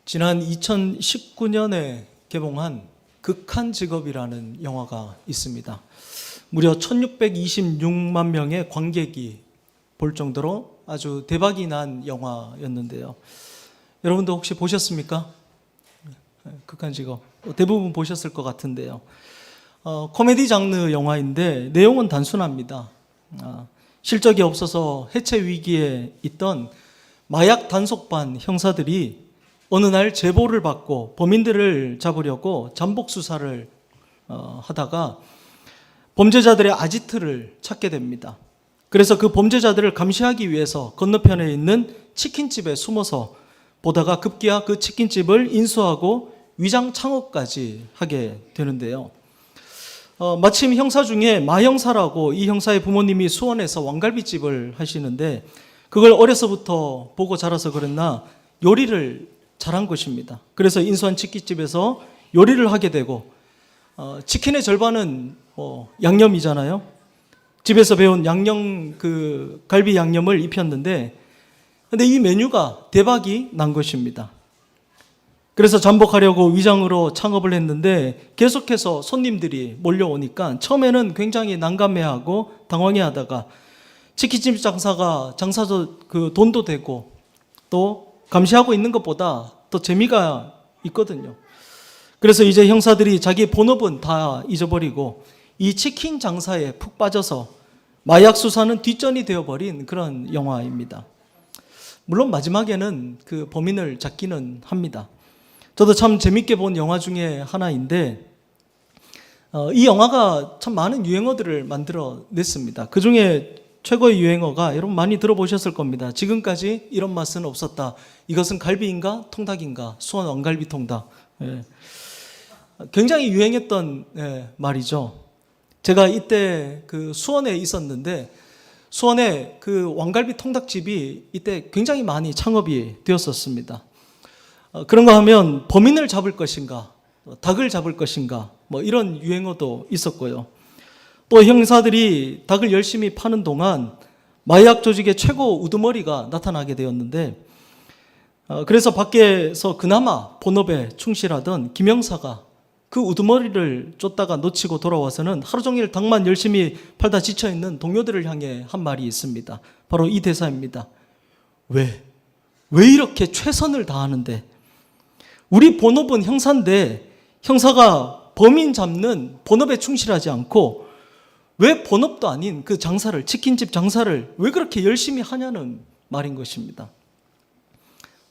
지난 2019년에 개봉한 극한 직업이라는 영화가 있습니다. 무려 1626만 명의 관객이 볼 정도로 아주 대박이 난 영화였는데요. 여러분도 혹시 보셨습니까? 극한 직업. 대부분 보셨을 것 같은데요. 코미디 장르 영화인데 내용은 단순합니다. 실적이 없어서 해체 위기에 있던 마약 단속반 형사들이 어느 날 제보를 받고 범인들을 잡으려고 잠복 수사를 하다가 범죄자들의 아지트를 찾게 됩니다. 그래서 그 범죄자들을 감시하기 위해서 건너편에 있는 치킨집에 숨어서 보다가 급기야 그 치킨집을 인수하고 위장 창업까지 하게 되는데요. 마침 형사 중에 마 형사라고 이 형사의 부모님이 수원에서 왕갈비집을 하시는데 그걸 어려서부터 보고 자라서 그랬나 요리를 잘한 것입니다. 그래서 인수한 치킨집에서 요리를 하게 되고 치킨의 절반은 양념이잖아요. 집에서 배운 양념 갈비 양념을 입혔는데 근데 이 메뉴가 대박이 난 것입니다. 그래서 잠복하려고 위장으로 창업을 했는데 계속해서 손님들이 몰려오니까 처음에는 굉장히 난감해하고 당황해하다가 치킨집 장사도 돈도 되고 또 감시하고 있는 것보다 더 재미가 있거든요. 그래서 이제 형사들이 자기 본업은 다 잊어버리고 이 치킨 장사에 푹 빠져서 마약 수사는 뒷전이 되어버린 그런 영화입니다. 물론 마지막에는 그 범인을 잡기는 합니다. 저도 참 재밌게 본 영화 중에 하나인데 이 영화가 참 많은 유행어들을 만들어냈습니다. 그 중에 최고의 유행어가 여러분 많이 들어보셨을 겁니다. 지금까지 이런 맛은 없었다. 이것은 갈비인가 통닭인가? 수원 왕갈비 통닭. 굉장히 유행했던 말이죠. 제가 이때 그 수원에 있었는데 수원에 그 왕갈비 통닭집이 이때 굉장히 많이 창업이 되었었습니다. 그런가 하면 범인을 잡을 것인가, 닭을 잡을 것인가, 이런 유행어도 있었고요. 또 형사들이 닭을 열심히 파는 동안 마약 조직의 최고 우두머리가 나타나게 되었는데 그래서 밖에서 그나마 본업에 충실하던 김 형사가 그 우두머리를 쫓다가 놓치고 돌아와서는 하루 종일 닭만 열심히 팔다 지쳐있는 동료들을 향해 한 말이 있습니다. 바로 이 대사입니다. 왜 이렇게 최선을 다하는데 우리 본업은 형사인데 형사가 범인 잡는 본업에 충실하지 않고 왜 본업도 아닌 그 장사를, 치킨집 장사를 왜 그렇게 열심히 하냐는 말인 것입니다.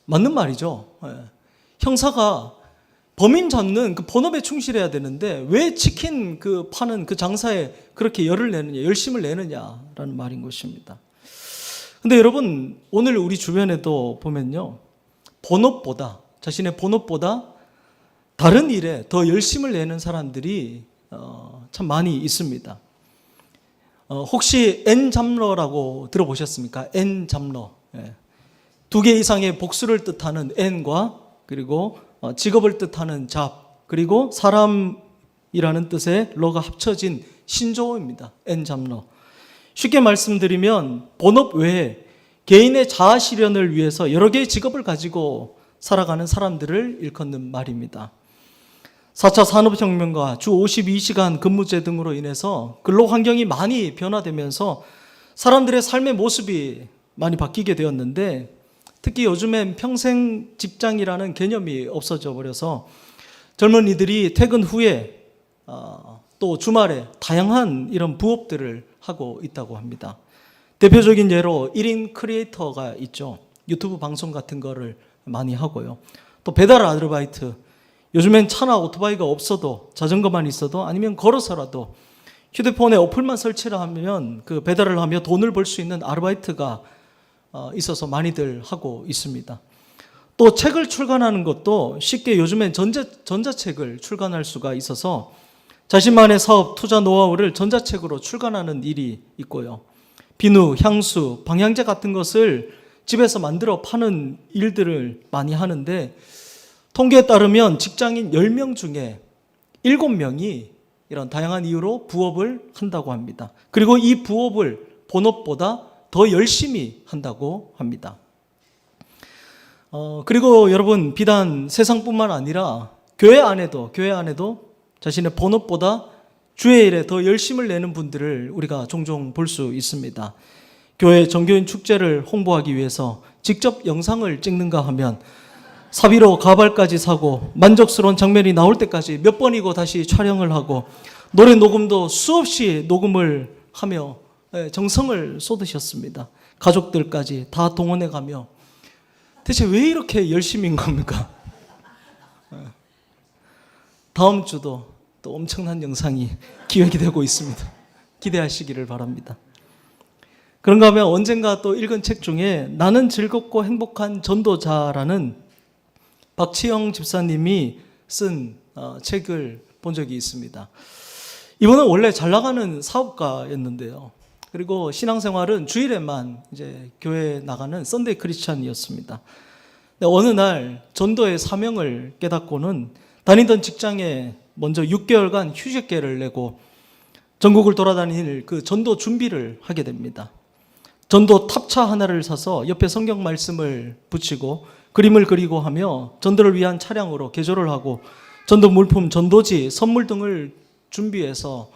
맞는 말이죠. 형사가 범인 잡는 그 본업에 충실해야 되는데 왜 치킨 파는 그 장사에 그렇게 열을 내느냐, 열심을 내느냐라는 말인 것입니다. 근데 여러분, 오늘 우리 주변에도 보면요. 자신의 본업보다 다른 일에 더 열심을 내는 사람들이 참 많이 있습니다. 혹시 N잡러라고 들어보셨습니까? N잡러. 두 개 이상의 복수를 뜻하는 N과 그리고 직업을 뜻하는 잡 그리고 사람이라는 뜻의 러가 합쳐진 신조어입니다. N잡러. 쉽게 말씀드리면 본업 외에 개인의 자아 실현을 위해서 여러 개의 직업을 가지고 살아가는 사람들을 일컫는 말입니다. 4차 산업혁명과 주 52시간 근무제 등으로 인해서 근로 환경이 많이 변화되면서 사람들의 삶의 모습이 많이 바뀌게 되었는데 특히 요즘엔 평생 직장이라는 개념이 없어져 버려서 젊은이들이 퇴근 후에 또 주말에 다양한 이런 부업들을 하고 있다고 합니다. 대표적인 예로 1인 크리에이터가 있죠. 유튜브 방송 같은 거를 많이 하고요. 또 배달 아르바이트. 요즘엔 차나 오토바이가 없어도 자전거만 있어도 아니면 걸어서라도 휴대폰에 어플만 설치를 하면 그 배달을 하며 돈을 벌 수 있는 아르바이트가 있어서 많이들 하고 있습니다. 또 책을 출간하는 것도 쉽게 요즘엔 전자책을 출간할 수가 있어서 자신만의 사업, 투자 노하우를 전자책으로 출간하는 일이 있고요. 비누, 향수, 방향제 같은 것을 집에서 만들어 파는 일들을 많이 하는데 통계에 따르면 직장인 10명 중에 7명이 이런 다양한 이유로 부업을 한다고 합니다. 그리고 이 부업을 본업보다 더 열심히 한다고 합니다. 그리고 여러분, 비단 세상뿐만 아니라 교회 안에도 자신의 본업보다 주의 일에 더 열심을 내는 분들을 우리가 종종 볼 수 있습니다. 교회 정교인 축제를 홍보하기 위해서 직접 영상을 찍는가 하면 사비로 가발까지 사고 만족스러운 장면이 나올 때까지 몇 번이고 다시 촬영을 하고 노래 녹음도 수없이 녹음을 하며 정성을 쏟으셨습니다. 가족들까지 다 동원해 가며 대체 왜 이렇게 열심인 겁니까? 다음 주도 또 엄청난 영상이 기획이 되고 있습니다. 기대하시기를 바랍니다. 그런가 하면 언젠가 또 읽은 책 중에 나는 즐겁고 행복한 전도자라는 박치영 집사님이 쓴 책을 본 적이 있습니다. 이분은 원래 잘 나가는 사업가였는데요. 그리고 신앙생활은 주일에만 이제 교회에 나가는 썬데이 크리스찬이었습니다. 어느 날 전도의 사명을 깨닫고는 다니던 직장에 먼저 6개월간 휴직계를 내고 전국을 돌아다닐 그 전도 준비를 하게 됩니다. 전도 탑차 하나를 사서 옆에 성경 말씀을 붙이고 그림을 그리고 하며 전도를 위한 차량으로 개조를 하고 전도 물품, 전도지, 선물 등을 준비해서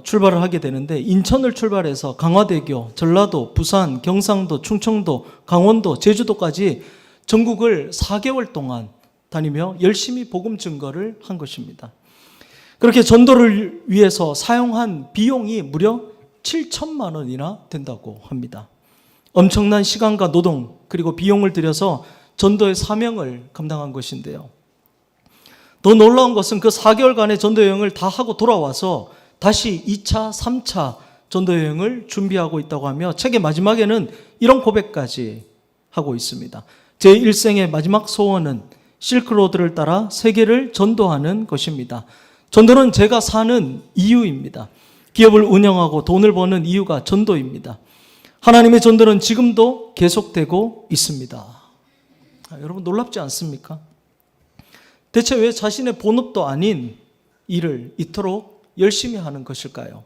출발을 하게 되는데 인천을 출발해서 강화대교, 전라도, 부산, 경상도, 충청도, 강원도, 제주도까지 전국을 4개월 동안 다니며 열심히 복음 증거를 한 것입니다. 그렇게 전도를 위해서 사용한 비용이 무려 7천만 원이나 된다고 합니다. 엄청난 시간과 노동 그리고 비용을 들여서 전도의 사명을 감당한 것인데요. 더 놀라운 것은 그 4개월간의 전도 여행을 다 하고 돌아와서 다시 2차, 3차 전도 여행을 준비하고 있다고 하며 책의 마지막에는 이런 고백까지 하고 있습니다. 제 일생의 마지막 소원은 실크로드를 따라 세계를 전도하는 것입니다. 전도는 제가 사는 이유입니다. 기업을 운영하고 돈을 버는 이유가 전도입니다. 하나님의 전도는 지금도 계속되고 있습니다. 여러분 놀랍지 않습니까? 대체 왜 자신의 본업도 아닌 일을 이토록 열심히 하는 것일까요?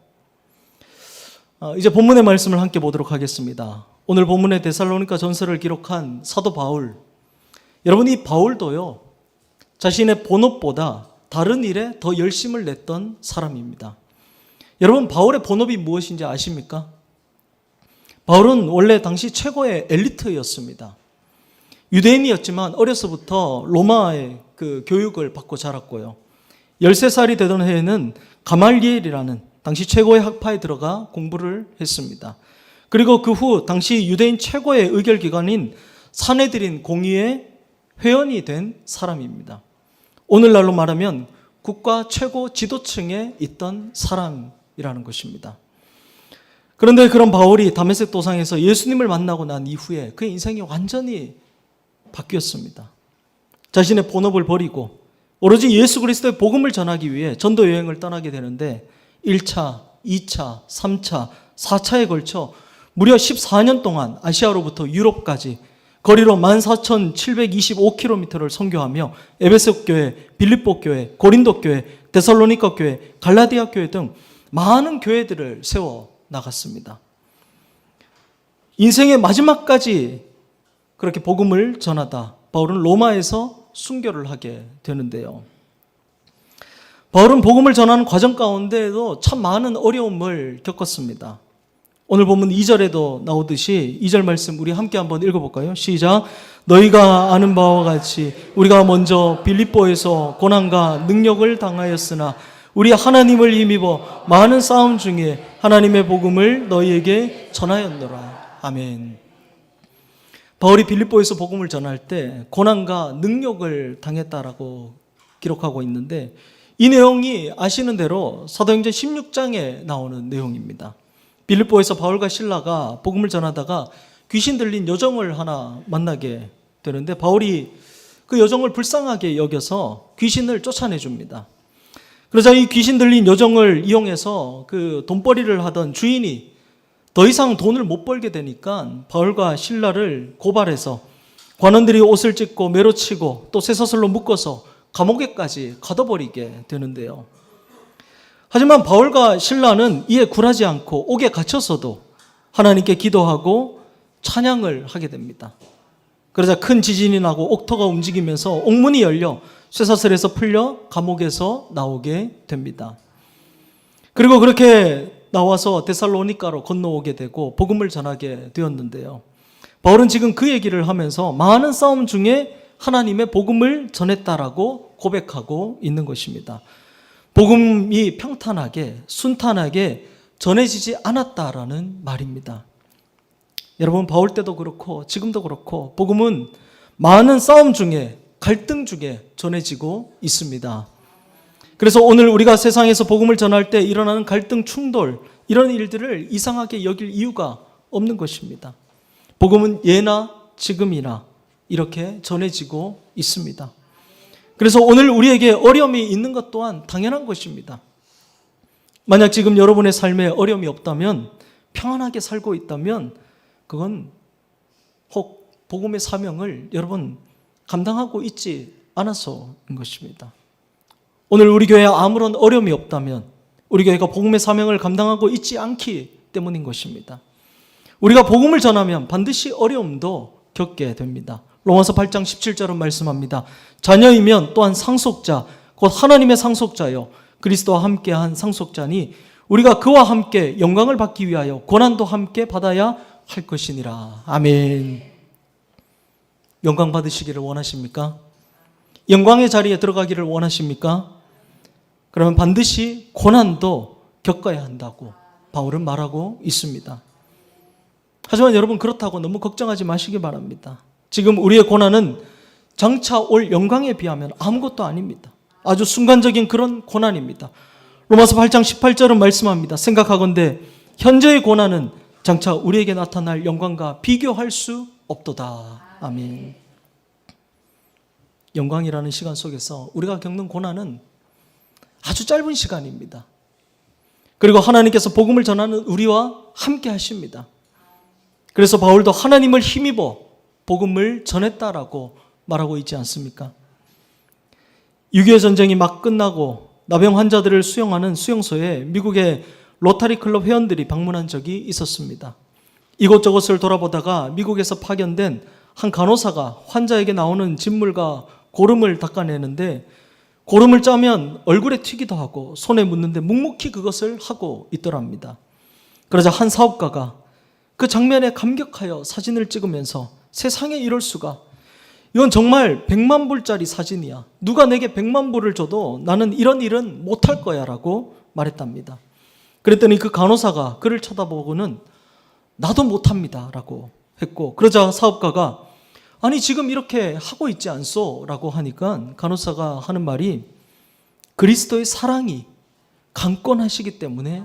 이제 본문의 말씀을 함께 보도록 하겠습니다. 오늘 본문의 데살로니가 전서를 기록한 사도 바울. 여러분 이 바울도요 자신의 본업보다 다른 일에 더 열심을 냈던 사람입니다. 여러분 바울의 본업이 무엇인지 아십니까? 바울은 원래 당시 최고의 엘리트였습니다. 유대인이었지만 어려서부터 로마의 그 교육을 받고 자랐고요. 13살이 되던 해에는 가말리엘이라는 당시 최고의 학파에 들어가 공부를 했습니다. 그리고 그 후 당시 유대인 최고의 의결기관인 산헤드린 공의회 회원이 된 사람입니다. 오늘날로 말하면 국가 최고 지도층에 있던 사람이라는 것입니다. 그런데 그런 바울이 다메섹 도상에서 예수님을 만나고 난 이후에 그의 인생이 완전히 바뀌었습니다. 자신의 본업을 버리고 오로지 예수 그리스도의 복음을 전하기 위해 전도 여행을 떠나게 되는데 1차, 2차, 3차, 4차에 걸쳐 무려 14년 동안 아시아로부터 유럽까지 거리로 14,725km를 선교하며 에베소 교회, 빌립보 교회, 고린도 교회, 데살로니가 교회, 갈라디아 교회 등 많은 교회들을 세워 나갔습니다. 인생의 마지막까지 그렇게 복음을 전하다 바울은 로마에서 순교를 하게 되는데요. 바울은 복음을 전하는 과정 가운데에도 참 많은 어려움을 겪었습니다. 오늘 본문 2절에도 나오듯이 2절 말씀 우리 함께 한번 읽어볼까요? 시작. 너희가 아는 바와 같이 우리가 먼저 빌립보에서 고난과 능력을 당하였으나 우리 하나님을 힘입어 많은 싸움 중에 하나님의 복음을 너희에게 전하였노라. 아멘. 바울이 빌립보에서 복음을 전할 때 고난과 능력을 당했다라고 기록하고 있는데 이 내용이 아시는 대로 사도행전 16장에 나오는 내용입니다. 빌립보에서 바울과 실라가 복음을 전하다가 귀신 들린 여종을 하나 만나게 되는데 바울이 그 여종을 불쌍하게 여겨서 귀신을 쫓아내 줍니다. 그러자 이 귀신 들린 여종을 이용해서 그 돈벌이를 하던 주인이 더 이상 돈을 못 벌게 되니까 바울과 실라를 고발해서 관원들이 옷을 찢고 매로 치고 또 쇠사슬로 묶어서 감옥에까지 가둬버리게 되는데요. 하지만 바울과 실라는 이에 굴하지 않고 옥에 갇혀서도 하나님께 기도하고 찬양을 하게 됩니다. 그러자 큰 지진이 나고 옥토가 움직이면서 옥문이 열려 쇠사슬에서 풀려 감옥에서 나오게 됩니다. 그리고 그렇게 나와서 데살로니가로 건너오게 되고 복음을 전하게 되었는데요. 바울은 지금 그 얘기를 하면서 많은 싸움 중에 하나님의 복음을 전했다라고 고백하고 있는 것입니다. 복음이 평탄하게 순탄하게 전해지지 않았다라는 말입니다. 여러분, 바울 때도 그렇고 지금도 그렇고 복음은 많은 싸움 중에, 갈등 중에 전해지고 있습니다. 그래서 오늘 우리가 세상에서 복음을 전할 때 일어나는 갈등, 충돌, 이런 일들을 이상하게 여길 이유가 없는 것입니다. 복음은 예나 지금이나 이렇게 전해지고 있습니다. 그래서 오늘 우리에게 어려움이 있는 것 또한 당연한 것입니다. 만약 지금 여러분의 삶에 어려움이 없다면, 평안하게 살고 있다면 그건 혹 복음의 사명을 여러분 감당하고 있지 않아서인 것입니다. 오늘 우리 교회에 아무런 어려움이 없다면 우리 교회가 복음의 사명을 감당하고 있지 않기 때문인 것입니다. 우리가 복음을 전하면 반드시 어려움도 겪게 됩니다. 로마서 8장 17절은 말씀합니다. 자녀이면 또한 상속자, 곧 하나님의 상속자요 그리스도와 함께한 상속자니 우리가 그와 함께 영광을 받기 위하여 고난도 함께 받아야 할 것이니라. 아멘. 영광 받으시기를 원하십니까? 영광의 자리에 들어가기를 원하십니까? 그러면 반드시 고난도 겪어야 한다고 바울은 말하고 있습니다. 하지만 여러분, 그렇다고 너무 걱정하지 마시기 바랍니다. 지금 우리의 고난은 장차 올 영광에 비하면 아무것도 아닙니다. 아주 순간적인 그런 고난입니다. 로마서 8장 18절은 말씀합니다. 생각하건대 현재의 고난은 장차 우리에게 나타날 영광과 비교할 수 없도다. 아멘. 영광이라는 시간 속에서 우리가 겪는 고난은 아주 짧은 시간입니다. 그리고 하나님께서 복음을 전하는 우리와 함께 하십니다. 그래서 바울도 하나님을 힘입어 복음을 전했다라고 말하고 있지 않습니까? 6.25 전쟁이 막 끝나고 나병 환자들을 수용하는 수용소에 미국의 로타리 클럽 회원들이 방문한 적이 있었습니다. 이곳저곳을 돌아보다가 미국에서 파견된 한 간호사가 환자에게 나오는 진물과 고름을 닦아내는데 고름을 짜면 얼굴에 튀기도 하고 손에 묻는데 묵묵히 그것을 하고 있더랍니다. 그러자 한 사업가가 그 장면에 감격하여 사진을 찍으면서 세상에 이럴 수가, 이건 정말 100만 불짜리 사진이야. 누가 내게 100만 불을 줘도 나는 이런 일은 못할 거야 라고 말했답니다. 그랬더니 그 간호사가 그를 쳐다보고는 나도 못합니다 라고 했고, 그러자 사업가가 아니 지금 이렇게 하고 있지 않소? 라고 하니까 간호사가 하는 말이 그리스도의 사랑이 강권하시기 때문에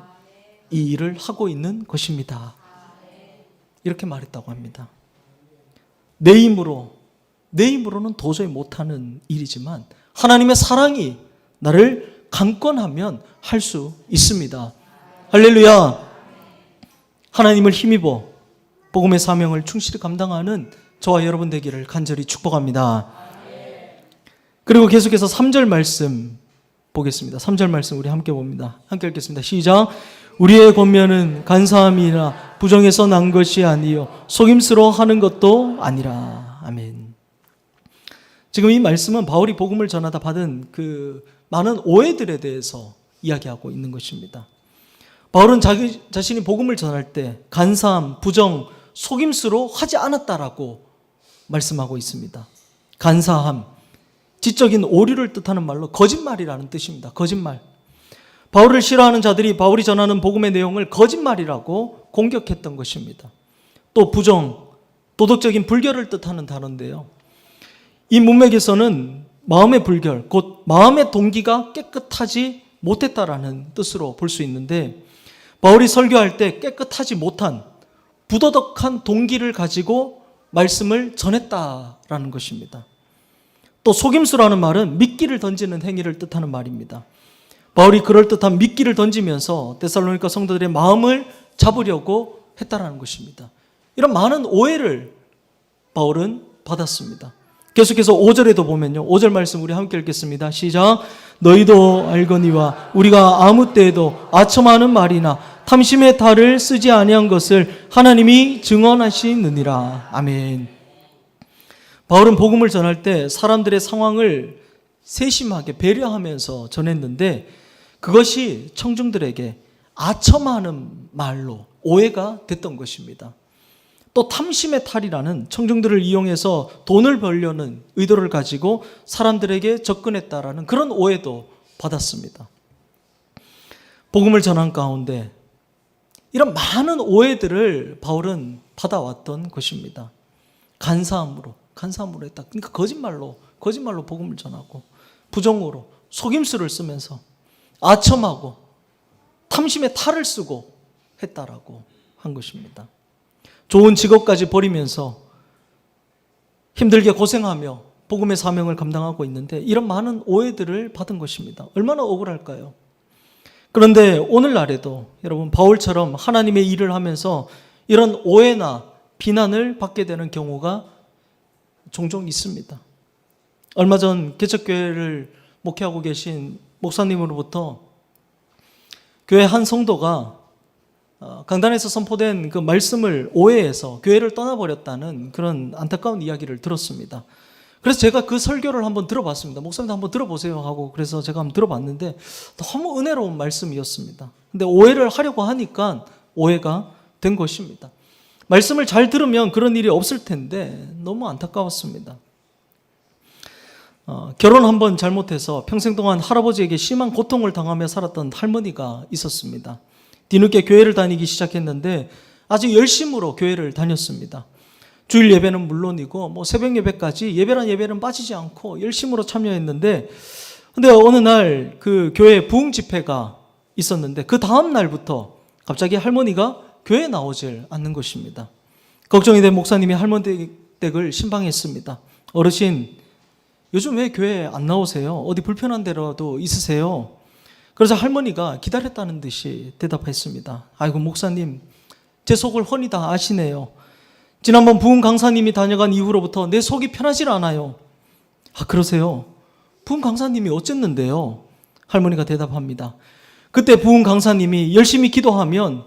이 일을 하고 있는 것입니다. 이렇게 말했다고 합니다. 내 힘으로는 도저히 못하는 일이지만 하나님의 사랑이 나를 강권하면 할 수 있습니다. 할렐루야. 하나님을 힘입어 복음의 사명을 충실히 감당하는 저와 여러분 되기를 간절히 축복합니다. 그리고 계속해서 3절 말씀 보겠습니다. 3절 말씀 우리 함께 봅니다. 함께 읽겠습니다. 시작. 우리의 권면은 간사함이나 부정에서 난 것이 아니요 속임수로 하는 것도 아니라. 아멘. 지금 이 말씀은 바울이 복음을 전하다 받은 그 많은 오해들에 대해서 이야기하고 있는 것입니다. 바울은 자신이 복음을 전할 때 간사함, 부정, 속임수로 하지 않았다라고 말씀하고 있습니다. 간사함, 지적인 오류를 뜻하는 말로 거짓말이라는 뜻입니다. 거짓말. 바울을 싫어하는 자들이 바울이 전하는 복음의 내용을 거짓말이라고 공격했던 것입니다. 또 부정, 도덕적인 불결을 뜻하는 단어인데요. 이 문맥에서는 마음의 불결, 곧 마음의 동기가 깨끗하지 못했다라는 뜻으로 볼 수 있는데, 바울이 설교할 때 깨끗하지 못한 부도덕한 동기를 가지고 말씀을 전했다라는 것입니다. 또 속임수라는 말은 미끼를 던지는 행위를 뜻하는 말입니다. 바울이 그럴듯한 미끼를 던지면서 데살로니가 성도들의 마음을 잡으려고 했다라는 것입니다. 이런 많은 오해를 바울은 받았습니다. 계속해서 5절에도 보면요, 5절 말씀 우리 함께 읽겠습니다. 시작. 너희도 알거니와 우리가 아무 때에도 아첨하는 말이나 탐심의 탈을 쓰지 아니한 것을 하나님이 증언하시느니라. 아멘. 바울은 복음을 전할 때 사람들의 상황을 세심하게 배려하면서 전했는데 그것이 청중들에게 아첨하는 말로 오해가 됐던 것입니다. 또 탐심의 탈이라는 청중들을 이용해서 돈을 벌려는 의도를 가지고 사람들에게 접근했다라는 그런 오해도 받았습니다. 복음을 전한 가운데 이런 많은 오해들을 바울은 받아왔던 것입니다. 간사함으로 했다. 그러니까 거짓말로 복음을 전하고 부정으로 속임수를 쓰면서 아첨하고 탐심의 탈을 쓰고 했다라고 한 것입니다. 좋은 직업까지 버리면서 힘들게 고생하며 복음의 사명을 감당하고 있는데 이런 많은 오해들을 받은 것입니다. 얼마나 억울할까요? 그런데 오늘날에도 여러분 바울처럼 하나님의 일을 하면서 이런 오해나 비난을 받게 되는 경우가 종종 있습니다. 얼마 전 개척교회를 목회하고 계신 목사님으로부터 교회 한 성도가 강단에서 선포된 그 말씀을 오해해서 교회를 떠나버렸다는 그런 안타까운 이야기를 들었습니다. 그래서 제가 그 설교를 한번 들어봤습니다. 목사님도 한번 들어보세요 하고 그래서 제가 한번 들어봤는데 너무 은혜로운 말씀이었습니다. 근데 오해를 하려고 하니까 오해가 된 것입니다. 말씀을 잘 들으면 그런 일이 없을 텐데 너무 안타까웠습니다. 결혼 한번 잘못해서 평생 동안 할아버지에게 심한 고통을 당하며 살았던 할머니가 있었습니다. 뒤늦게 교회를 다니기 시작했는데 아주 열심으로 교회를 다녔습니다. 주일 예배는 물론이고 새벽 예배까지 예배란 예배는 빠지지 않고 열심으로 참여했는데 근데 어느 날 그 교회 부흥 집회가 있었는데 그 다음 날부터 갑자기 할머니가 교회에 나오질 않는 것입니다. 걱정이 된 목사님이 할머니 댁을 신방했습니다. 어르신, 요즘 왜 교회에 안 나오세요? 어디 불편한 데라도 있으세요? 그래서 할머니가 기다렸다는 듯이 대답했습니다. 아이고 목사님, 제 속을 훤히 다 아시네요. 지난번 부흥 강사님이 다녀간 이후로부터 내 속이 편하질 않아요. 아, 그러세요? 부흥 강사님이 어쨌는데요? 할머니가 대답합니다. 그때 부흥 강사님이 열심히 기도하면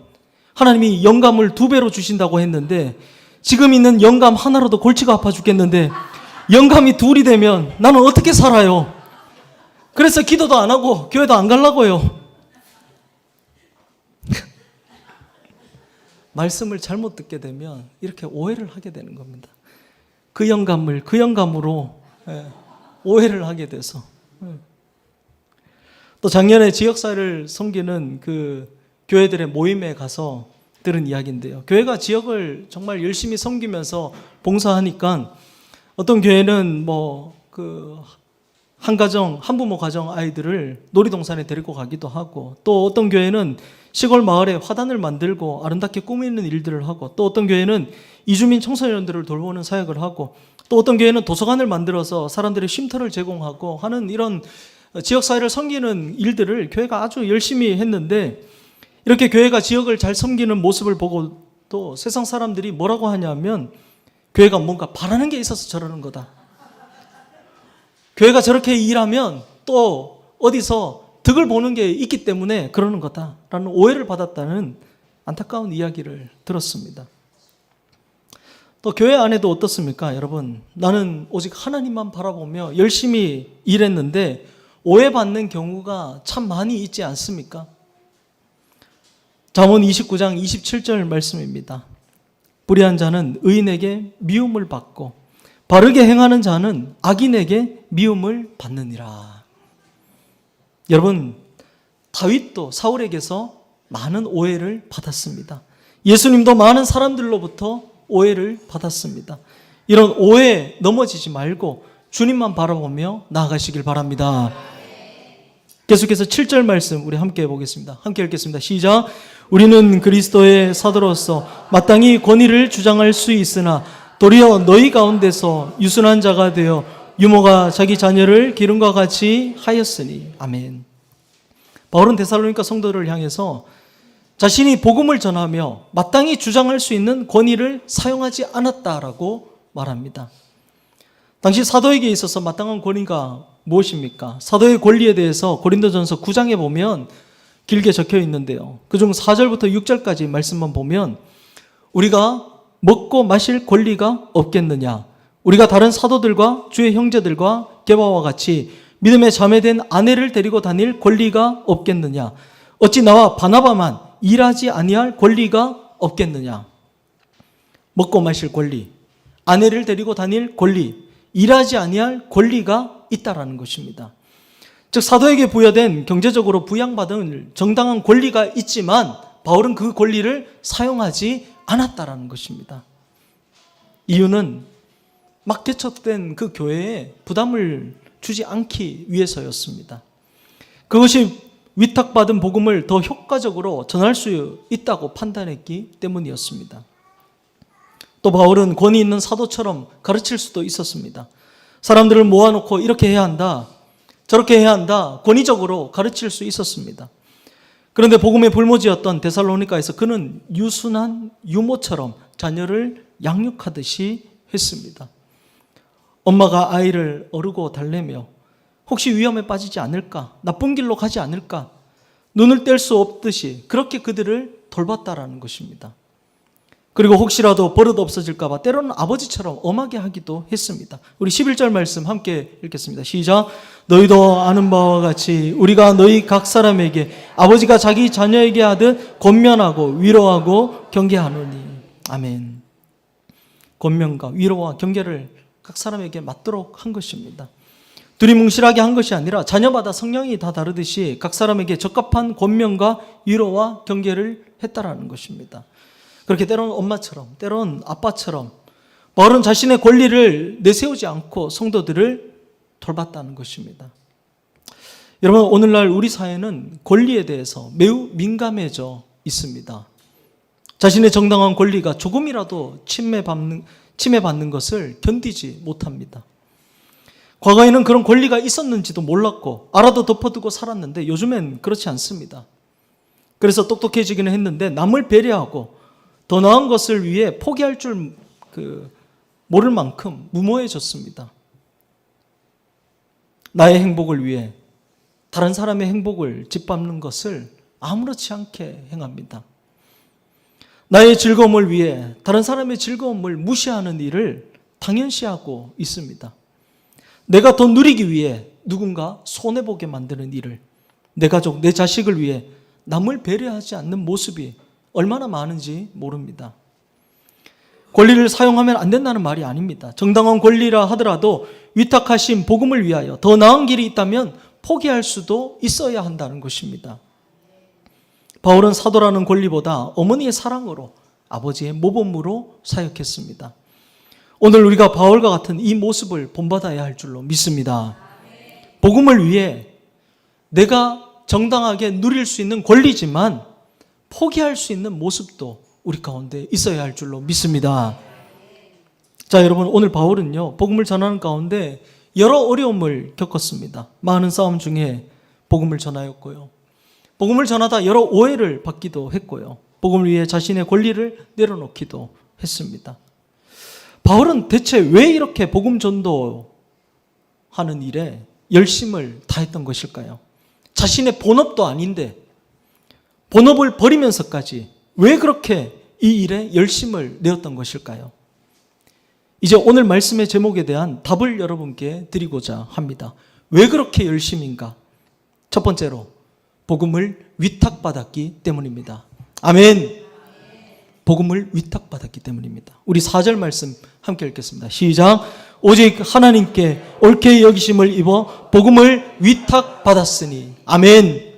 하나님이 영감을 2배로 주신다고 했는데 지금 있는 영감 하나로도 골치가 아파 죽겠는데 영감이 2이 되면 나는 어떻게 살아요? 그래서 기도도 안 하고 교회도 안 가려고요. 말씀을 잘못 듣게 되면 이렇게 오해를 하게 되는 겁니다. 그 영감으로 오해를 하게 돼서. 또 작년에 지역사회를 섬기는 그 교회들의 모임에 가서 들은 이야기인데요. 교회가 지역을 정말 열심히 섬기면서 봉사하니까 어떤 교회는 한부모 가정 아이들을 놀이동산에 데리고 가기도 하고 또 어떤 교회는 시골 마을에 화단을 만들고 아름답게 꾸미는 일들을 하고 또 어떤 교회는 이주민 청소년들을 돌보는 사역을 하고 또 어떤 교회는 도서관을 만들어서 사람들의 쉼터를 제공하고 하는 이런 지역사회를 섬기는 일들을 교회가 아주 열심히 했는데 이렇게 교회가 지역을 잘 섬기는 모습을 보고 또 세상 사람들이 뭐라고 하냐면 교회가 뭔가 바라는 게 있어서 저러는 거다. 교회가 저렇게 일하면 또 어디서 득을 보는 게 있기 때문에 그러는 거다라는 오해를 받았다는 안타까운 이야기를 들었습니다. 또 교회 안에도 어떻습니까? 여러분, 나는 오직 하나님만 바라보며 열심히 일했는데 오해받는 경우가 참 많이 있지 않습니까? 잠언 29장 27절 말씀입니다. 불의한 자는 의인에게 미움을 받고 바르게 행하는 자는 악인에게 미움을 받느니라. 여러분, 다윗도 사울에게서 많은 오해를 받았습니다. 예수님도 많은 사람들로부터 오해를 받았습니다. 이런 오해에 넘어지지 말고 주님만 바라보며 나아가시길 바랍니다. 계속해서 7절 말씀 우리 함께 해보겠습니다. 함께 읽겠습니다. 시작. 우리는 그리스도의 사도로서 마땅히 권위를 주장할 수 있으나 도리어 너희 가운데서 유순한 자가 되어 유모가 자기 자녀를 기름과 같이 하였으니. 아멘. 바울은 데살로니가 성도를 향해서 자신이 복음을 전하며 마땅히 주장할 수 있는 권위를 사용하지 않았다라고 말합니다. 당시 사도에게 있어서 마땅한 권위가 무엇입니까? 사도의 권리에 대해서 고린도전서 9장에 보면 길게 적혀 있는데요. 그중 4절부터 6절까지 말씀만 보면 우리가 먹고 마실 권리가 없겠느냐? 우리가 다른 사도들과 주의 형제들과 게바와 같이 믿음에 자매된 아내를 데리고 다닐 권리가 없겠느냐? 어찌 나와 바나바만 일하지 아니할 권리가 없겠느냐? 먹고 마실 권리, 아내를 데리고 다닐 권리, 일하지 아니할 권리가 있다라는 것입니다. 즉 사도에게 부여된 경제적으로 부양받은 정당한 권리가 있지만 바울은 그 권리를 사용하지 않았다라는 것입니다. 이유는 막 개척된 그 교회에 부담을 주지 않기 위해서였습니다. 그것이 위탁받은 복음을 더 효과적으로 전할 수 있다고 판단했기 때문이었습니다. 또 바울은 권위 있는 사도처럼 가르칠 수도 있었습니다. 사람들을 모아놓고 이렇게 해야 한다, 저렇게 해야 한다, 권위적으로 가르칠 수 있었습니다. 그런데 복음의 볼모지였던 데살로니가에서 그는 유순한 유모처럼 자녀를 양육하듯이 했습니다. 엄마가 아이를 어르고 달래며 혹시 위험에 빠지지 않을까, 나쁜 길로 가지 않을까, 눈을 뗄 수 없듯이 그렇게 그들을 돌봤다라는 것입니다. 그리고 혹시라도 버릇 없어질까 봐 때로는 아버지처럼 엄하게 하기도 했습니다. 우리 11절 말씀 함께 읽겠습니다. 시작. 너희도 아는 바와 같이 우리가 너희 각 사람에게 아버지가 자기 자녀에게 하듯 권면하고 위로하고 경계하노니. 아멘. 권면과 위로와 경계를 각 사람에게 맞도록 한 것입니다. 두리뭉실하게 한 것이 아니라 자녀마다 성향이 다 다르듯이 각 사람에게 적합한 권면과 위로와 경계를 했다라는 것입니다. 그렇게 때로는 엄마처럼, 때로는 아빠처럼 바울은 자신의 권리를 내세우지 않고 성도들을 돌봤다는 것입니다. 여러분, 오늘날 우리 사회는 권리에 대해서 매우 민감해져 있습니다. 자신의 정당한 권리가 조금이라도 침해받는 것을 견디지 못합니다. 과거에는 그런 권리가 있었는지도 몰랐고 알아도 덮어두고 살았는데 요즘엔 그렇지 않습니다. 그래서 똑똑해지기는 했는데 남을 배려하고 더 나은 것을 위해 포기할 줄 모를 만큼 무모해졌습니다. 나의 행복을 위해 다른 사람의 행복을 짓밟는 것을 아무렇지 않게 행합니다. 나의 즐거움을 위해 다른 사람의 즐거움을 무시하는 일을 당연시하고 있습니다. 내가 더 누리기 위해 누군가 손해보게 만드는 일을, 내 가족, 내 자식을 위해 남을 배려하지 않는 모습이 얼마나 많은지 모릅니다. 권리를 사용하면 안 된다는 말이 아닙니다. 정당한 권리라 하더라도 위탁하신 복음을 위하여 더 나은 길이 있다면 포기할 수도 있어야 한다는 것입니다. 바울은 사도라는 권리보다 어머니의 사랑으로, 아버지의 모범으로 사역했습니다. 오늘 우리가 바울과 같은 이 모습을 본받아야 할 줄로 믿습니다. 복음을 위해 내가 정당하게 누릴 수 있는 권리지만 포기할 수 있는 모습도 우리 가운데 있어야 할 줄로 믿습니다. 자, 여러분, 오늘 바울은요, 복음을 전하는 가운데 여러 어려움을 겪었습니다. 많은 싸움 중에 복음을 전하였고요. 복음을 전하다 여러 오해를 받기도 했고요. 복음을 위해 자신의 권리를 내려놓기도 했습니다. 바울은 대체 왜 이렇게 복음 전도하는 일에 열심을 다했던 것일까요? 자신의 본업도 아닌데 본업을 버리면서까지 왜 그렇게 이 일에 열심을 내었던 것일까요? 이제 오늘 말씀의 제목에 대한 답을 여러분께 드리고자 합니다. 왜 그렇게 열심인가? 첫 번째로 복음을 위탁받았기 때문입니다. 아멘. 복음을 위탁받았기 때문입니다. 우리 4절 말씀 함께 읽겠습니다. 시작. 오직 하나님께 옳게 여기심을 입어 복음을 위탁받았으니. 아멘.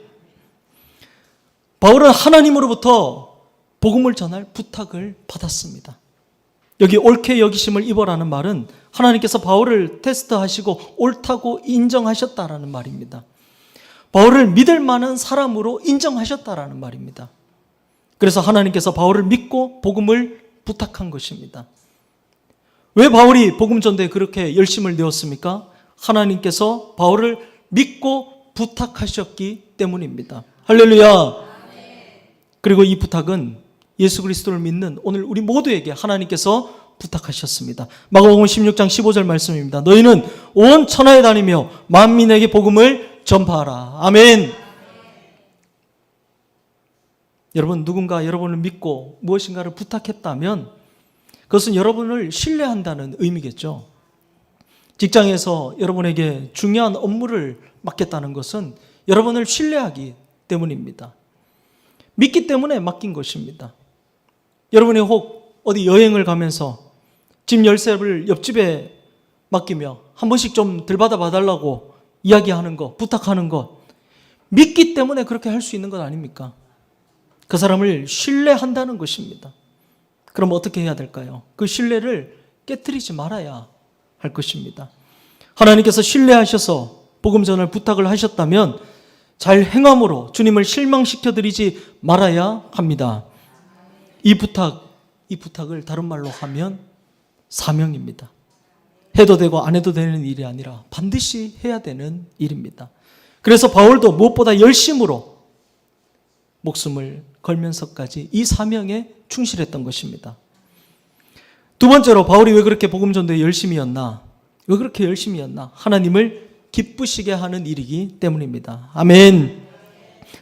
바울은 하나님으로부터 복음을 전할 부탁을 받았습니다. 여기 옳게 여기심을 입어라는 말은 하나님께서 바울을 테스트하시고 옳다고 인정하셨다라는 말입니다. 바울을 믿을 만한 사람으로 인정하셨다라는 말입니다. 그래서 하나님께서 바울을 믿고 복음을 부탁한 것입니다. 왜 바울이 복음 전도에 그렇게 열심을 내었습니까? 하나님께서 바울을 믿고 부탁하셨기 때문입니다. 할렐루야. 그리고 이 부탁은 예수 그리스도를 믿는 오늘 우리 모두에게 하나님께서 부탁하셨습니다. 마가복음 16장 15절 말씀입니다. 너희는 온 천하에 다니며 만민에게 복음을 전파하라. 아멘. 여러분, 누군가 여러분을 믿고 무엇인가를 부탁했다면 그것은 여러분을 신뢰한다는 의미겠죠. 직장에서 여러분에게 중요한 업무를 맡겼다는 것은 여러분을 신뢰하기 때문입니다. 믿기 때문에 맡긴 것입니다. 여러분이 혹 어디 여행을 가면서 집 열쇠를 옆집에 맡기며 한 번씩 좀 들받아 봐달라고 이야기하는 것, 부탁하는 것, 믿기 때문에 그렇게 할 수 있는 것 아닙니까? 그 사람을 신뢰한다는 것입니다. 그럼 어떻게 해야 될까요? 그 신뢰를 깨트리지 말아야 할 것입니다. 하나님께서 신뢰하셔서 복음 전을 부탁을 하셨다면 잘 행함으로 주님을 실망시켜드리지 말아야 합니다. 이 부탁을 다른 말로 하면 사명입니다. 해도 되고 안 해도 되는 일이 아니라 반드시 해야 되는 일입니다. 그래서 바울도 무엇보다 열심으로 목숨을 걸면서까지 이 사명에 충실했던 것입니다. 두 번째로 바울이 왜 그렇게 복음 전도에 열심이었나? 왜 그렇게 열심이었나? 하나님을 기쁘시게 하는 일이기 때문입니다. 아멘.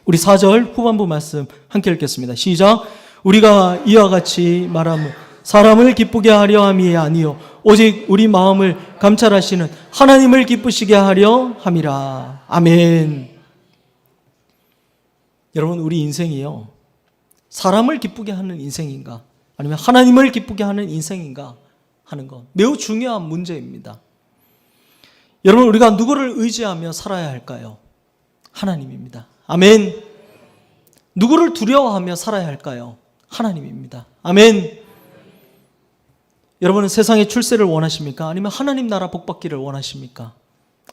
우리 4절 후반부 말씀 함께 읽겠습니다. 시작. 우리가 이와 같이 말하면 사람을 기쁘게 하려 함이 아니요 오직 우리 마음을 감찰하시는 하나님을 기쁘시게 하려 함이라. 아멘. 여러분, 우리 인생이요, 사람을 기쁘게 하는 인생인가 아니면 하나님을 기쁘게 하는 인생인가 하는 것 매우 중요한 문제입니다. 여러분, 우리가 누구를 의지하며 살아야 할까요? 하나님입니다. 아멘. 누구를 두려워하며 살아야 할까요? 하나님입니다. 아멘. 여러분은 세상의 출세를 원하십니까? 아니면 하나님 나라 복받기를 원하십니까?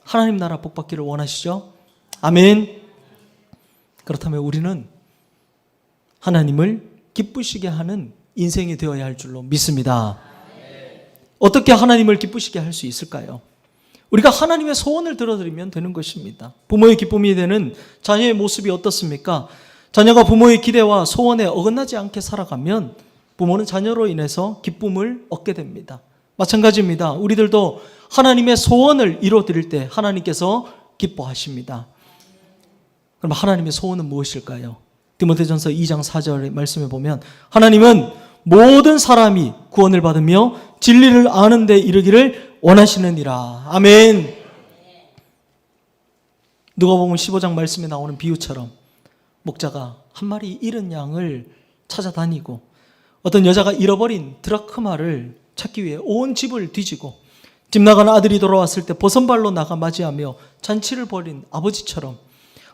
하나님 나라 복받기를 원하시죠? 아멘. 그렇다면 우리는 하나님을 기쁘시게 하는 인생이 되어야 할 줄로 믿습니다. 어떻게 하나님을 기쁘시게 할 수 있을까요? 우리가 하나님의 소원을 들어드리면 되는 것입니다. 부모의 기쁨이 되는 자녀의 모습이 어떻습니까? 자녀가 부모의 기대와 소원에 어긋나지 않게 살아가면 부모는 자녀로 인해서 기쁨을 얻게 됩니다. 마찬가지입니다. 우리들도 하나님의 소원을 이루어드릴 때 하나님께서 기뻐하십니다. 그럼 하나님의 소원은 무엇일까요? 디모데전서 2장 4절의 말씀에 보면 하나님은 모든 사람이 구원을 받으며 진리를 아는 데 이르기를 원하시느니라. 아멘. 누가복음 15장 말씀에 나오는 비유처럼 목자가 한 마리 잃은 양을 찾아다니고 어떤 여자가 잃어버린 드라크마를 찾기 위해 온 집을 뒤지고 집 나간 아들이 돌아왔을 때 버선발로 나가 맞이하며 잔치를 벌인 아버지처럼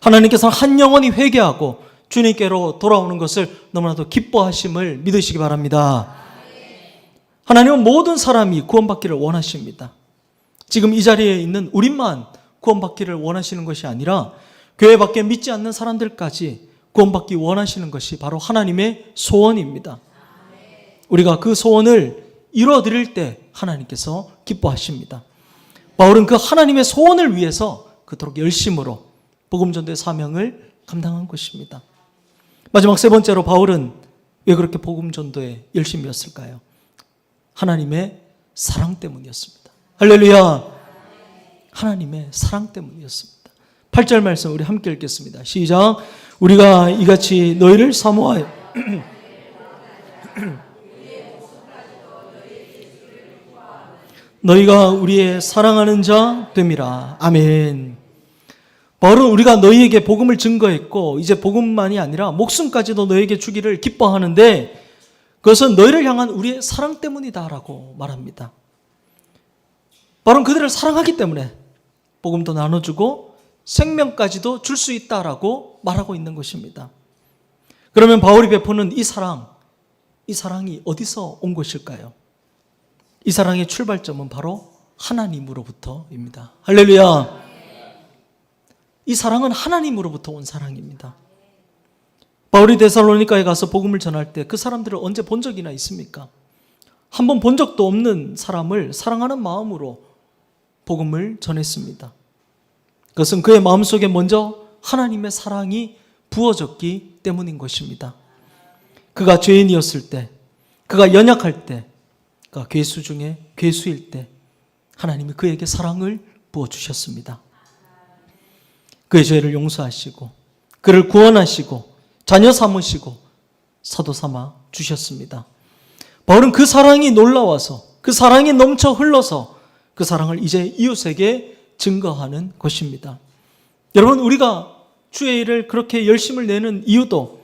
하나님께서는 한 영혼이 회개하고 주님께로 돌아오는 것을 너무나도 기뻐하심을 믿으시기 바랍니다. 하나님은 모든 사람이 구원받기를 원하십니다. 지금 이 자리에 있는 우리만 구원받기를 원하시는 것이 아니라 교회 밖에 믿지 않는 사람들까지 구원받기 원하시는 것이 바로 하나님의 소원입니다. 우리가 그 소원을 이루어드릴 때 하나님께서 기뻐하십니다. 바울은 그 하나님의 소원을 위해서 그토록 열심으로 복음전도의 사명을 감당한 것입니다. 마지막 세 번째로 바울은 왜 그렇게 복음전도에 열심이었을까요? 하나님의 사랑 때문이었습니다. 할렐루야. 하나님의 사랑 때문이었습니다. 8절 말씀 우리 함께 읽겠습니다. 시작. 우리가 이같이 너희를 사모하여 너희가 우리의 사랑하는 자 됨이라. 아멘. 바울은 우리가 너희에게 복음을 증거했고 이제 복음만이 아니라 목숨까지도 너희에게 주기를 기뻐하는데 그것은 너희를 향한 우리의 사랑 때문이다라고 말합니다. 바울은 그들을 사랑하기 때문에 복음도 나눠주고 생명까지도 줄 수 있다라고 말하고 있는 것입니다. 그러면 바울이 베푸는 이 사랑이 어디서 온 것일까요? 이 사랑의 출발점은 바로 하나님으로부터입니다. 할렐루야. 이 사랑은 하나님으로부터 온 사랑입니다. 바울이 데살로니가에 가서 복음을 전할 때 그 사람들을 언제 본 적이나 있습니까? 한 번 본 적도 없는 사람을 사랑하는 마음으로 복음을 전했습니다. 그것은 그의 마음속에 먼저 하나님의 사랑이 부어졌기 때문인 것입니다. 그가 죄인이었을 때, 그가 연약할 때, 그가 괴수 중에 괴수일 때 하나님이 그에게 사랑을 부어주셨습니다. 그의 죄를 용서하시고 그를 구원하시고 자녀 삼으시고 사도 삼아 주셨습니다. 바울은 그 사랑이 놀라워서 그 사랑이 넘쳐 흘러서 그 사랑을 이제 이웃에게 증거하는 것입니다. 여러분, 우리가 주의 일을 그렇게 열심을 내는 이유도,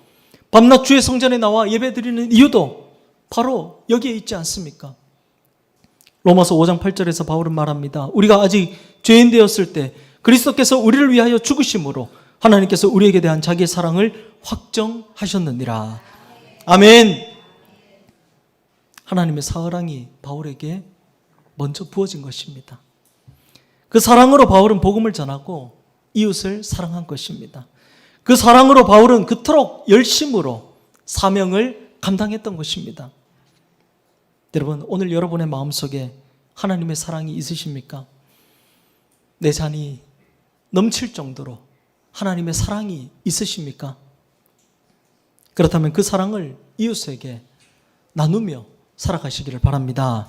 밤낮 주의 성전에 나와 예배드리는 이유도 바로 여기에 있지 않습니까? 로마서 5장 8절에서 바울은 말합니다. 우리가 아직 죄인 되었을 때 그리스도께서 우리를 위하여 죽으심으로 하나님께서 우리에게 대한 자기의 사랑을 확정하셨느니라. 아멘. 하나님의 사랑이 바울에게 먼저 부어진 것입니다. 그 사랑으로 바울은 복음을 전하고 이웃을 사랑한 것입니다. 그 사랑으로 바울은 그토록 열심으로 사명을 감당했던 것입니다. 여러분, 오늘 여러분의 마음속에 하나님의 사랑이 있으십니까? 내 잔이 넘칠 정도로 하나님의 사랑이 있으십니까? 그렇다면 그 사랑을 이웃에게 나누며 살아가시기를 바랍니다.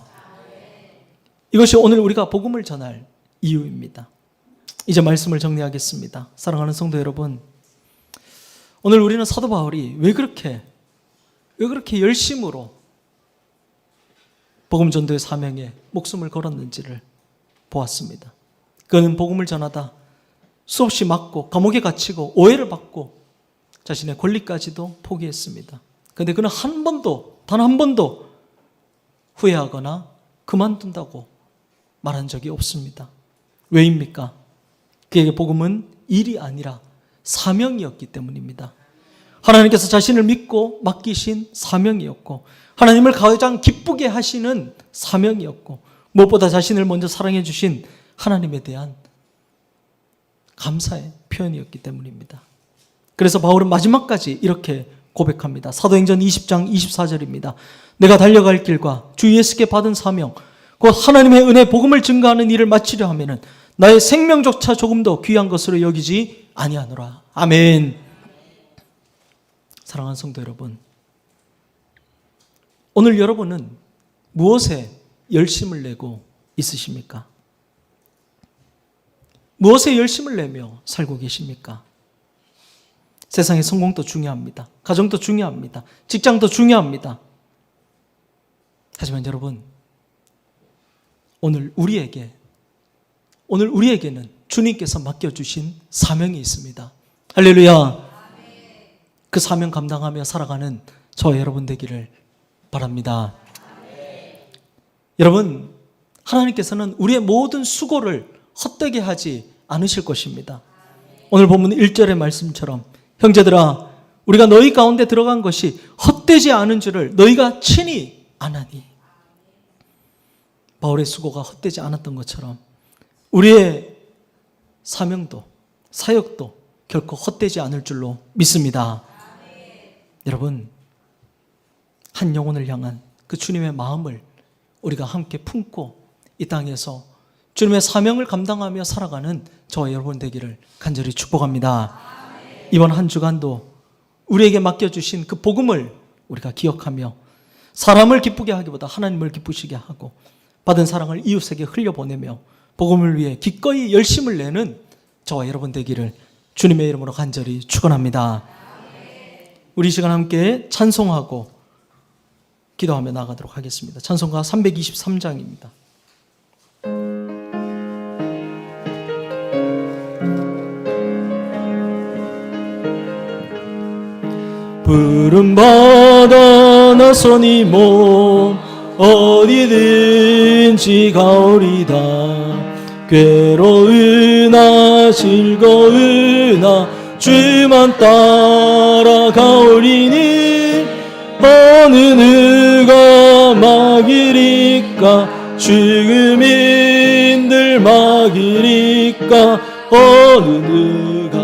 이것이 오늘 우리가 복음을 전할 이유입니다. 이제 말씀을 정리하겠습니다. 사랑하는 성도 여러분, 오늘 우리는 사도 바울이 왜 그렇게 열심으로 복음 전도의 사명에 목숨을 걸었는지를 보았습니다. 그는 복음을 전하다 수없이 맞고 감옥에 갇히고 오해를 받고 자신의 권리까지도 포기했습니다. 그런데 그는 단 한 번도 후회하거나 그만둔다고 말한 적이 없습니다. 왜입니까? 그에게 복음은 일이 아니라 사명이었기 때문입니다. 하나님께서 자신을 믿고 맡기신 사명이었고, 하나님을 가장 기쁘게 하시는 사명이었고, 무엇보다 자신을 먼저 사랑해 주신 하나님에 대한 감사의 표현이었기 때문입니다. 그래서 바울은 마지막까지 이렇게 고백합니다. 사도행전 20장 24절입니다. 내가 달려갈 길과 주 예수께 받은 사명, 곧 하나님의 은혜 복음을 증거하는 일을 마치려 하면은 나의 생명조차 조금 더 귀한 것으로 여기지 아니하노라. 아멘. 사랑하는 성도 여러분, 오늘 여러분은 무엇에 열심을 내고 있으십니까? 무엇에 열심을 내며 살고 계십니까? 세상의 성공도 중요합니다. 가정도 중요합니다. 직장도 중요합니다. 하지만 여러분, 오늘 우리에게는 주님께서 맡겨주신 사명이 있습니다. 할렐루야. 그 사명 감당하며 살아가는 저와 여러분 되기를 바랍니다. 여러분, 하나님께서는 우리의 모든 수고를 헛되게 하지 않으실 것입니다. 오늘 본문 1절의 말씀처럼 형제들아, 우리가 너희 가운데 들어간 것이 헛되지 않은 줄을 너희가 친히 아나니. 바울의 수고가 헛되지 않았던 것처럼 우리의 사명도 사역도 결코 헛되지 않을 줄로 믿습니다. 여러분, 한 영혼을 향한 그 주님의 마음을 우리가 함께 품고 이 땅에서 주님의 사명을 감당하며 살아가는 저와 여러분 되기를 간절히 축복합니다. 이번 한 주간도 우리에게 맡겨주신 그 복음을 우리가 기억하며 사람을 기쁘게 하기보다 하나님을 기쁘시게 하고 받은 사랑을 이웃에게 흘려보내며 복음을 위해 기꺼이 열심을 내는 저와 여러분 되기를 주님의 이름으로 간절히 축원합니다. 우리 시간 함께 찬송하고 기도하며 나가도록 하겠습니다. 찬송가 323장입니다. 부름받아 나서니 몸 어디든지 가오리다. 괴로우나 즐거우나 주만 따라가오리니 어느 누가 막으리까 죽음인들 막으리까 어느 누가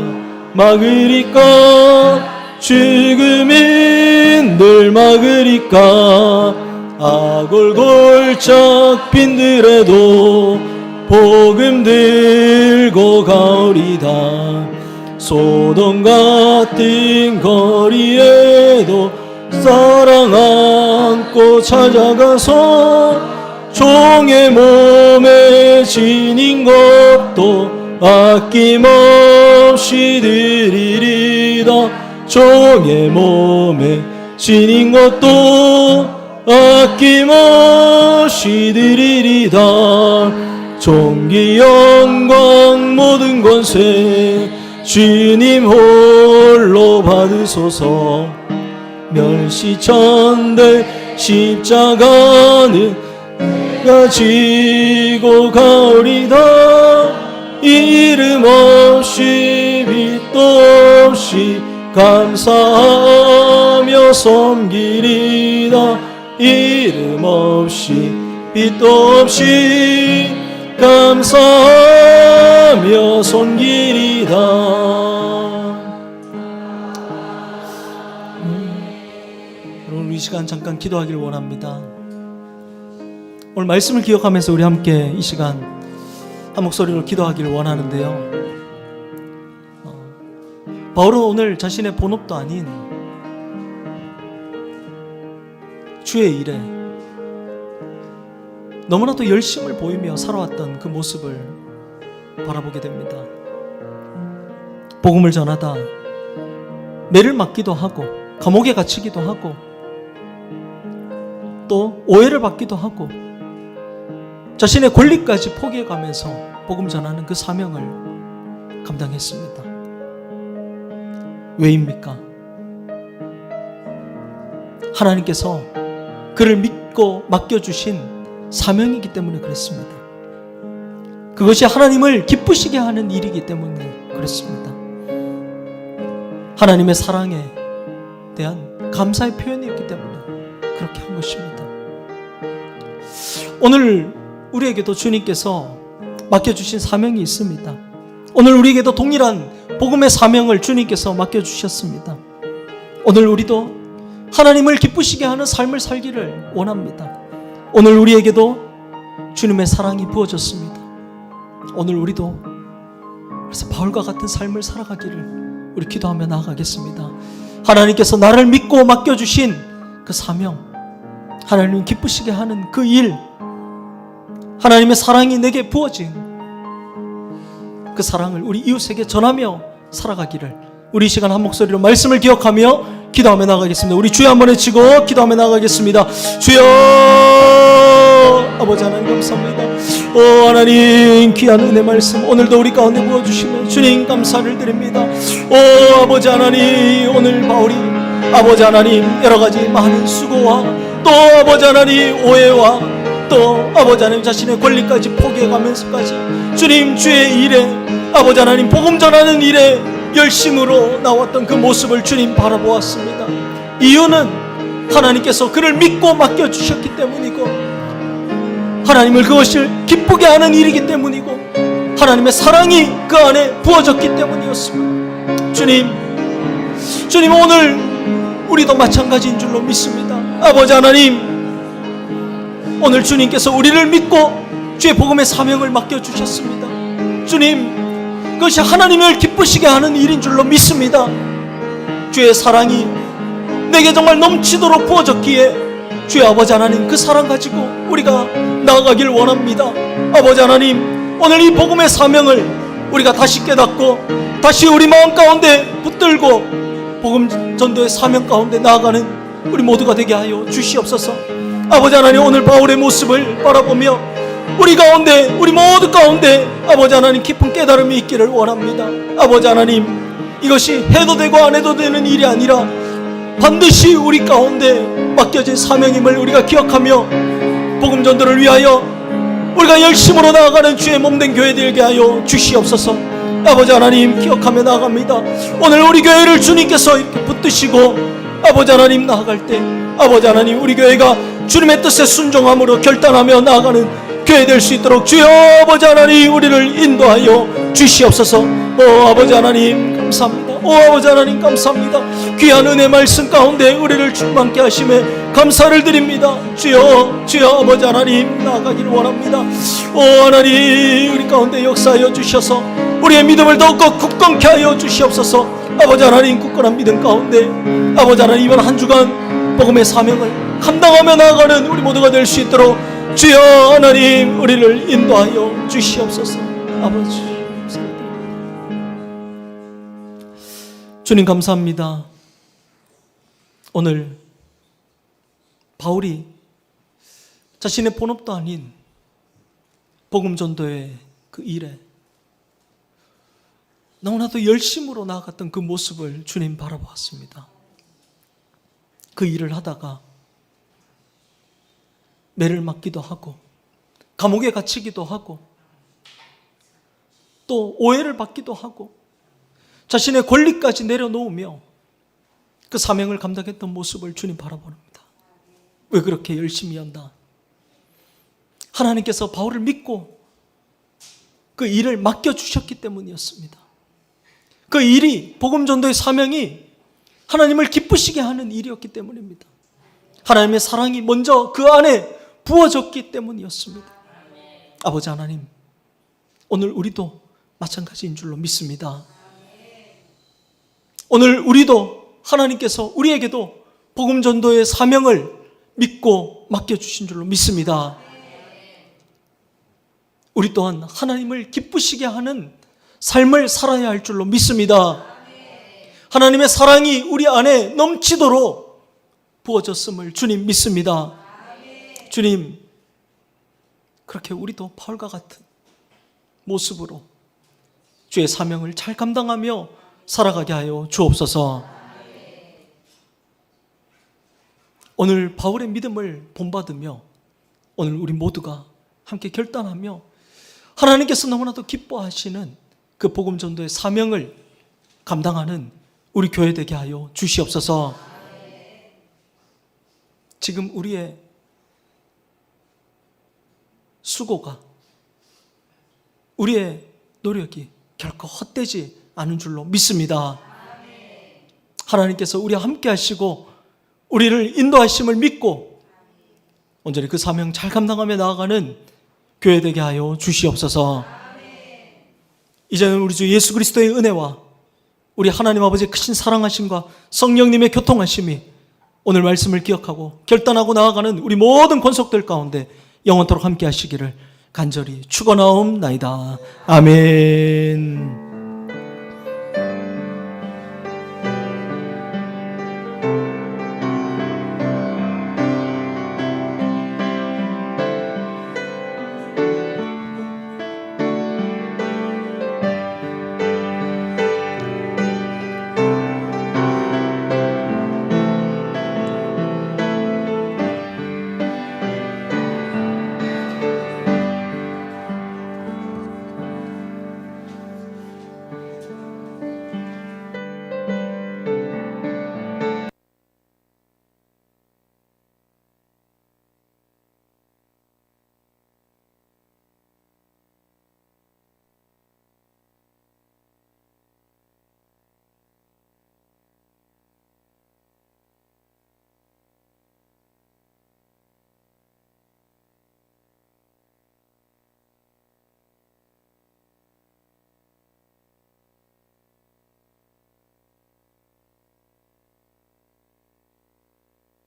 막으리까 죽음인들 막으리까 아골골짝 빈들에도 복음 들고 가오리다. 소돔 같은 거리에도 사랑 안고 찾아가서 종의 몸에 지닌 것도 아낌없이 드리리다. 종의 몸에 지닌 것도 아낌없이 드리리다. 존귀 영광 모든 권세 주님 홀로 받으소서. 멸시천대 십자가는 내가 지고 가오리다. 이름 없이 빛도 없이 감사하며 섬기리다. 이름 없이 빛도 없이 감사하며 섬기리다. 여러분, 이 시간 잠깐 기도하기를 원합니다. 오늘 말씀을 기억하면서 우리 함께 이 시간 한 목소리로 기도하기를 원하는데요. 바울은 오늘 자신의 본업도 아닌 주의 일에 너무나도 열심을 보이며 살아왔던 그 모습을 바라보게 됩니다. 복음을 전하다 매를 맞기도 하고 감옥에 갇히기도 하고 또 오해를 받기도 하고 자신의 권리까지 포기해가면서 복음 전하는 그 사명을 감당했습니다. 왜입니까? 하나님께서 그를 믿고 맡겨주신 사명이기 때문에 그렇습니다. 그것이 하나님을 기쁘시게 하는 일이기 때문에 그렇습니다. 하나님의 사랑에 대한 감사의 표현이었기 때문에 그렇게 한 것입니다. 오늘 우리에게도 주님께서 맡겨주신 사명이 있습니다. 오늘 우리에게도 동일한 복음의 사명을 주님께서 맡겨주셨습니다. 오늘 우리도 하나님을 기쁘시게 하는 삶을 살기를 원합니다. 오늘 우리에게도 주님의 사랑이 부어졌습니다. 오늘 우리도 그래서 바울과 같은 삶을 살아가기를 우리 기도하며 나아가겠습니다. 하나님께서 나를 믿고 맡겨주신 그 사명, 하나님 기쁘시게 하는 그 일, 하나님의 사랑이 내게 부어진 그 사랑을 우리 이웃에게 전하며 살아가기를 우리 시간 한 목소리로 말씀을 기억하며 기도하며 나가겠습니다. 우리 주여 한번 외치고 기도하며 나가겠습니다. 주여, 아버지 하나님 감사합니다. 오 하나님, 귀한 은혜 말씀 오늘도 우리 가운데 부어주시며 주님 감사를 드립니다. 오 아버지 하나님, 오늘 바울이 아버지 하나님 여러가지 많은 수고와 또 아버지 하나님 오해와 또 아버지 하나님 자신의 권리까지 포기해가면서까지 주님 주의 일에 아버지 하나님 복음 전하는 일에 열심으로 나왔던 그 모습을 주님 바라보았습니다. 이유는 하나님께서 그를 믿고 맡겨주셨기 때문이고 하나님을 그것을 기쁘게 하는 일이기 때문이고 하나님의 사랑이 그 안에 부어졌기 때문이었습니다. 주님 오늘 우리도 마찬가지인 줄로 믿습니다. 아버지 하나님, 오늘 주님께서 우리를 믿고 주의 복음의 사명을 맡겨주셨습니다. 주님, 그것이 하나님을 기쁘시게 하는 일인 줄로 믿습니다. 주의 사랑이 내게 정말 넘치도록 부어졌기에 주의 아버지 하나님 그 사랑 가지고 우리가 나아가길 원합니다. 아버지 하나님, 오늘 이 복음의 사명을 우리가 다시 깨닫고 다시 우리 마음 가운데 붙들고 복음 전도의 사명 가운데 나아가는 우리 모두가 되게 하여 주시옵소서. 아버지 하나님, 오늘 바울의 모습을 바라보며 우리 가운데 우리 모두 가운데 아버지 하나님 깊은 깨달음이 있기를 원합니다. 아버지 하나님, 이것이 해도 되고 안 해도 되는 일이 아니라 반드시 우리 가운데 맡겨진 사명임을 우리가 기억하며 복음 전도를 위하여 우리가 열심으로 나아가는 주의 몸된 교회 되게 하여 주시옵소서. 아버지 하나님, 기억하며 나아갑니다. 오늘 우리 교회를 주님께서 이렇게 붙드시고 아버지 하나님 나아갈 때 아버지 하나님, 우리 교회가 주님의 뜻에 순종함으로 결단하며 나아가는 교회 될 수 있도록 주여 아버지 하나님 우리를 인도하여 주시옵소서. 오 아버지 하나님 감사합니다. 오 아버지 하나님 감사합니다. 귀한 은혜 말씀 가운데 우리를 충만케 하심에 감사를 드립니다. 주여 아버지 하나님 나아가기를 원합니다. 오 하나님, 우리 가운데 역사하여 주셔서 우리의 믿음을 더욱더 굳건케 하여 주시옵소서. 아버지 하나님, 굳건한 믿음 가운데 아버지 하나님 이번 한 주간 복음의 사명을 감당하며 나아가는 우리 모두가 될 수 있도록 주여 하나님 우리를 인도하여 주시옵소서. 아버지 감사합니다. 주님 감사합니다. 오늘 바울이 자신의 본업도 아닌 복음 전도의 그 일에 너무나도 열심으로 나아갔던 그 모습을 주님 바라보았습니다. 그 일을 하다가 매를 맞기도 하고 감옥에 갇히기도 하고 또 오해를 받기도 하고 자신의 권리까지 내려놓으며 그 사명을 감당했던 모습을 주님 바라봅니다. 왜 그렇게 열심히 한다? 하나님께서 바울을 믿고 그 일을 맡겨주셨기 때문이었습니다. 그 일이, 복음 전도의 사명이 하나님을 기쁘시게 하는 일이었기 때문입니다. 하나님의 사랑이 먼저 그 안에 부어졌기 때문이었습니다. 아버지 하나님, 오늘 우리도 마찬가지인 줄로 믿습니다. 오늘 우리도 하나님께서 우리에게도 복음 전도의 사명을 믿고 맡겨주신 줄로 믿습니다. 우리 또한 하나님을 기쁘시게 하는 삶을 살아야 할 줄로 믿습니다. 하나님의 사랑이 우리 안에 넘치도록 부어졌음을 주님 믿습니다. 주님, 그렇게 우리도 바울과 같은 모습으로 주의 사명을 잘 감당하며 살아가게 하여 주옵소서. 오늘 바울의 믿음을 본받으며 오늘 우리 모두가 함께 결단하며 하나님께서 너무나도 기뻐하시는 그 복음 전도의 사명을 감당하는 우리 교회 되게 하여 주시옵소서. 지금 우리의 수고가, 우리의 노력이 결코 헛되지 않은 줄로 믿습니다. 하나님께서 우리와 함께 하시고 우리를 인도하심을 믿고 온전히 그 사명 잘 감당하며 나아가는 교회 되게 하여 주시옵소서. 이제는 우리 주 예수 그리스도의 은혜와 우리 하나님 아버지의 크신 사랑하심과 성령님의 교통하심이 오늘 말씀을 기억하고 결단하고 나아가는 우리 모든 권속들 가운데 영원토록 함께 하시기를 간절히 축원하옵나이다. 아멘.